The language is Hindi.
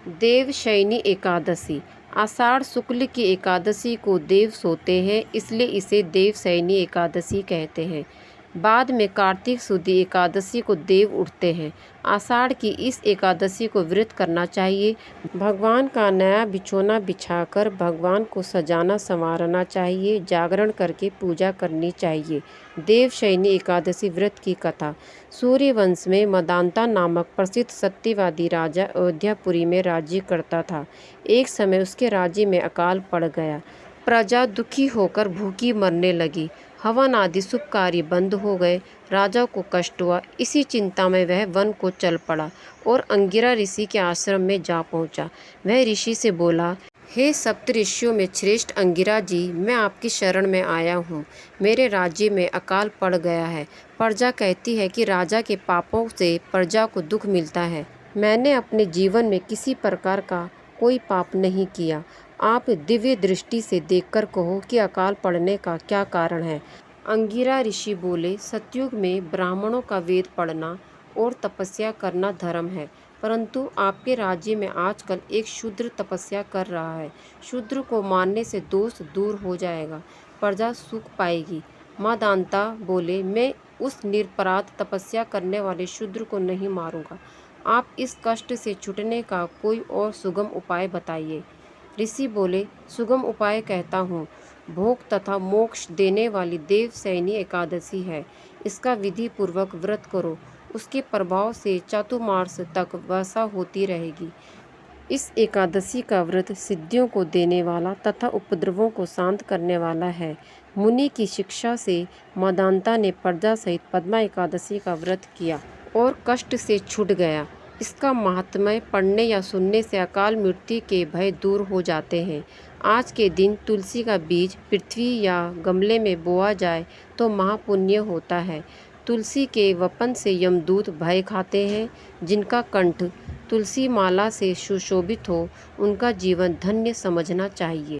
देवशयनी एकादशी। आषाढ़ शुक्ल की एकादशी को देव सोते हैं, इसलिए इसे देवशयनी एकादशी कहते हैं। बाद में कार्तिक शुद्ध एकादशी को देव उठते हैं। आषाढ़ की इस एकादशी को व्रत करना चाहिए। भगवान का नया बिछौना बिछाकर भगवान को सजाना संवारना चाहिए। जागरण करके पूजा करनी चाहिए। देवशयनी एकादशी व्रत की कथा। सूर्यवंश में मदांता नामक प्रसिद्ध सत्यवादी राजा अयोध्यापुरी में राज्य करता था। एक समय उसके राज्य में अकाल पड़ गया। प्रजा दुखी होकर भूखी मरने लगी। हवन आदि शुभ कार्य बंद हो गए। राजा को कष्ट हुआ। इसी चिंता में वह वन को चल पड़ा और अंगिरा ऋषि के आश्रम में जा पहुंचा। वह ऋषि से बोला, हे सप्तऋषियों में श्रेष्ठ अंगिरा जी, मैं आपकी शरण में आया हूँ। मेरे राज्य में अकाल पड़ गया है। प्रजा कहती है कि राजा के पापों से प्रजा को दुख मिलता है। मैंने अपने जीवन में किसी प्रकार का कोई पाप नहीं किया। आप दिव्य दृष्टि से देखकर कहो कि अकाल पड़ने का क्या कारण है। अंगिरा ऋषि बोले, सतयुग में ब्राह्मणों का वेद पढ़ना और तपस्या करना धर्म है, परंतु आपके राज्य में आजकल एक शूद्र तपस्या कर रहा है। शूद्र को मारने से दोष दूर हो जाएगा, प्रजा सुख पाएगी। मदांता बोले, मैं उस निरपराध तपस्या करने वाले शूद्र को नहीं मारूंगा। आप इस कष्ट से छूटने का कोई और सुगम उपाय बताइए। ऋषि बोले, सुगम उपाय कहता हूँ। भोग तथा मोक्ष देने वाली देवशयनी एकादशी है। इसका विधि पूर्वक व्रत करो। उसके प्रभाव से चातुर्मास तक वर्षा होती रहेगी। इस एकादशी का व्रत सिद्धियों को देने वाला तथा उपद्रवों को शांत करने वाला है। मुनि की शिक्षा से मदांता ने प्रजा सहित पद्मा एकादशी का व्रत किया और कष्ट से छूट गया। इसका महात्म्य पढ़ने या सुनने से अकाल मृत्यु के भय दूर हो जाते हैं। आज के दिन तुलसी का बीज पृथ्वी या गमले में बोया जाए तो महापुण्य होता है। तुलसी के वपन से यमदूत भय खाते हैं। जिनका कंठ तुलसी माला से सुशोभित हो, उनका जीवन धन्य समझना चाहिए।